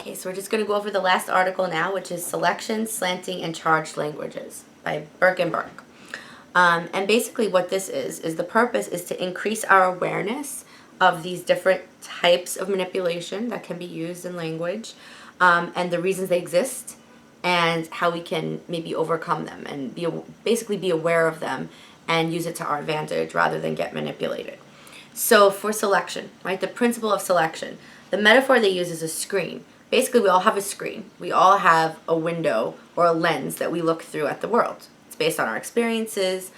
Okay, so we're just going to go over the last article now, which is Selection, Slanting, and Charged Languages by Burke and Burke. And basically what this is the purpose is to increase our awareness of these different types of manipulation that can be used in language, and the reasons they exist, and how we can maybe overcome them and basically be aware of them and use it to our advantage rather than get manipulated. So for selection, right, the principle of selection, the metaphor they use is a screen. Basically, we all have a screen. We all have a window or a lens that we look through at the world. It's based on our experiences,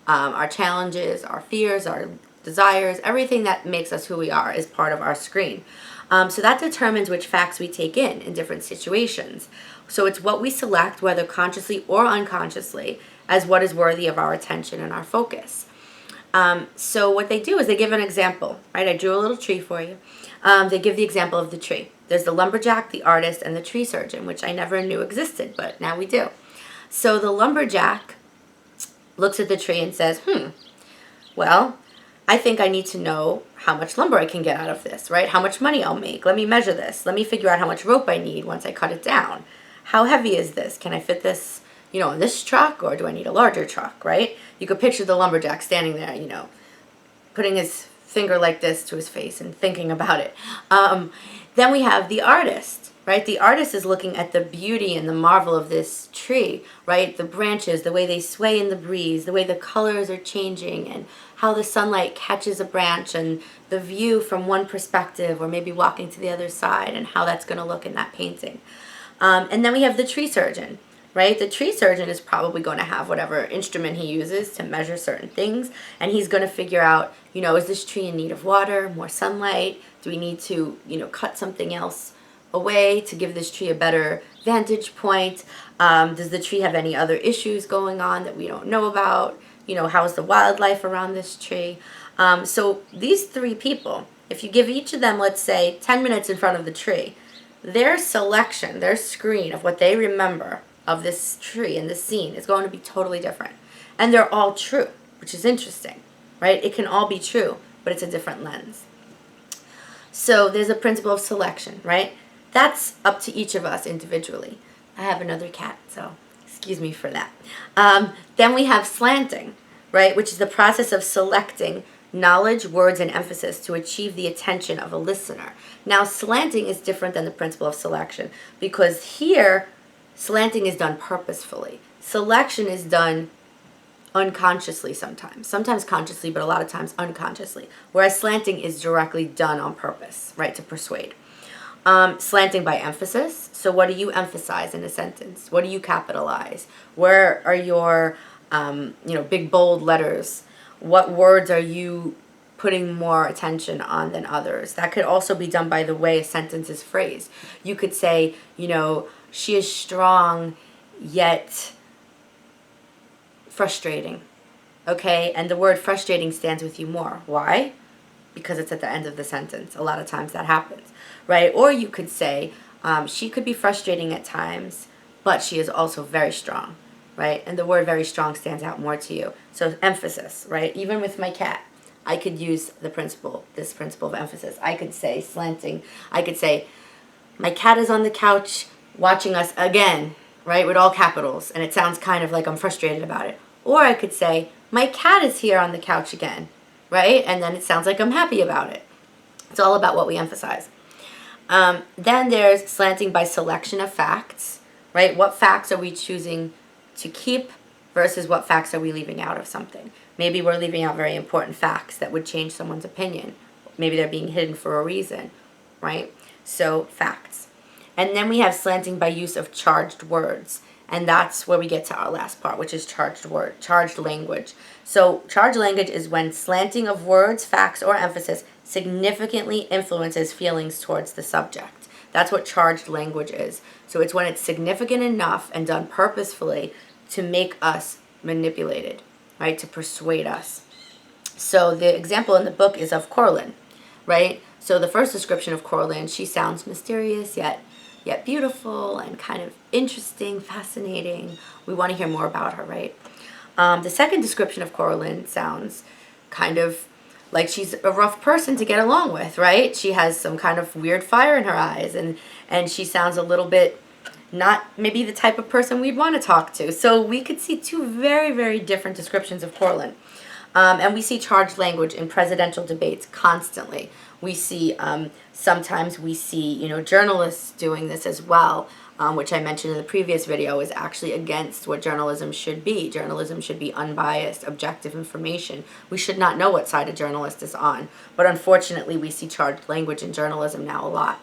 our challenges, our fears, our desires. Everything that makes us who we are is part of our screen. So that determines which facts we take in different situations. So it's what we select, whether consciously or unconsciously, as what is worthy of our attention and our focus. So what they do is they give an example, right? I drew a little tree for you. They give the example of the tree. There's the lumberjack, the artist, and the tree surgeon, which I never knew existed, but now we do. So the lumberjack looks at the tree and says, well, I think I need to know how much lumber I can get out of this, right? How much money I'll make. Let me measure this. Let me figure out how much rope I need once I cut it down. How heavy is this? Can I fit this, in this truck, or do I need a larger truck, right? You could picture the lumberjack standing there, putting his finger like this to his face and thinking about it. Then we have the artist, right? The artist is looking at the beauty and the marvel of this tree, right? The branches, the way they sway in the breeze, the way the colors are changing, and how the sunlight catches a branch, and the view from one perspective, or maybe walking to the other side, and how that's going to look in that painting. And then we have the tree surgeon, right? The tree surgeon is probably going to have whatever instrument he uses to measure certain things, and he's going to figure out, is this tree in need of water, more sunlight? Do we need to, cut something else away to give this tree a better vantage point? Does the tree have any other issues going on that we don't know about? How's the wildlife around this tree? So these three people, if you give each of them, let's say, 10 minutes in front of the tree, their selection, their screen of what they remember of this tree and this scene is going to be totally different. And they're all true, which is interesting, right? It can all be true, but it's a different lens. So there's a principle of selection, right? That's up to each of us individually. I have another cat, so excuse me for that. Then we have slanting, right, which is the process of selecting knowledge, words, and emphasis to achieve the attention of a listener. Now, slanting is different than the principle of selection, because here, slanting is done purposefully. Selection is done unconsciously sometimes consciously, but a lot of times unconsciously, whereas slanting is directly done on purpose, right, to persuade. Slanting by emphasis. So what do you emphasize in a sentence? What do you capitalize? Where are your big bold letters? What words are you putting more attention on than others? That could also be done by the way a sentence is phrased. You could say, she is strong yet frustrating, okay? And the word frustrating stands with you more. Why? Because it's at the end of the sentence. A lot of times that happens, right? Or you could say, she could be frustrating at times, but she is also very strong, right? And the word very strong stands out more to you. So emphasis, right? Even with my cat, I could use this principle of emphasis. I could say slanting. I could say, my cat is on the couch watching us again, right? With all capitals. And it sounds kind of like I'm frustrated about it. Or I could say, my cat is here on the couch again, right? And then it sounds like I'm happy about it. It's all about what we emphasize. Then there's slanting by selection of facts, right? What facts are we choosing to keep versus what facts are we leaving out of something? Maybe we're leaving out very important facts that would change someone's opinion. Maybe they're being hidden for a reason, right? So facts. And then we have slanting by use of charged words. And that's where we get to our last part, which is charged language. So charged language is when slanting of words, facts, or emphasis significantly influences feelings towards the subject. That's what charged language is. So it's when it's significant enough and done purposefully to make us manipulated, right, to persuade us. So the example in the book is of Coraline, right? So the first description of Coraline, she sounds mysterious yet beautiful and kind of interesting, fascinating. We want to hear more about her, right? The second description of Coraline sounds kind of like she's a rough person to get along with, right? She has some kind of weird fire in her eyes, and she sounds a little bit not maybe the type of person we'd want to talk to. So we could see two very, very different descriptions of Portland. And we see charged language in presidential debates constantly. We see, sometimes we see, journalists doing this as well, which I mentioned in the previous video, is actually against what journalism should be. Journalism should be unbiased, objective information. We should not know what side a journalist is on. But unfortunately, we see charged language in journalism now a lot.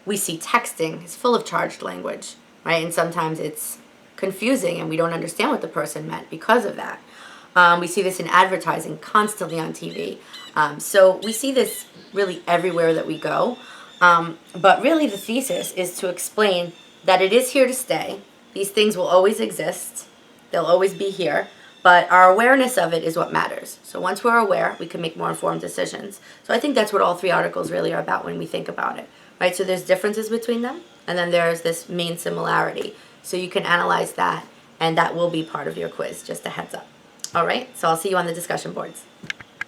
We see texting is full of charged language, right? And sometimes it's confusing and we don't understand what the person meant because of that. We see this in advertising constantly on TV. So we see this really everywhere that we go. But really the thesis is to explain that it is here to stay. These things will always exist. They'll always be here. But our awareness of it is what matters. So once we're aware, we can make more informed decisions. So I think that's what all three articles really are about when we think about it. Right? So there's differences between them, and then there's this main similarity. So you can analyze that, and that will be part of your quiz, just a heads up. All right, so I'll see you on the discussion boards.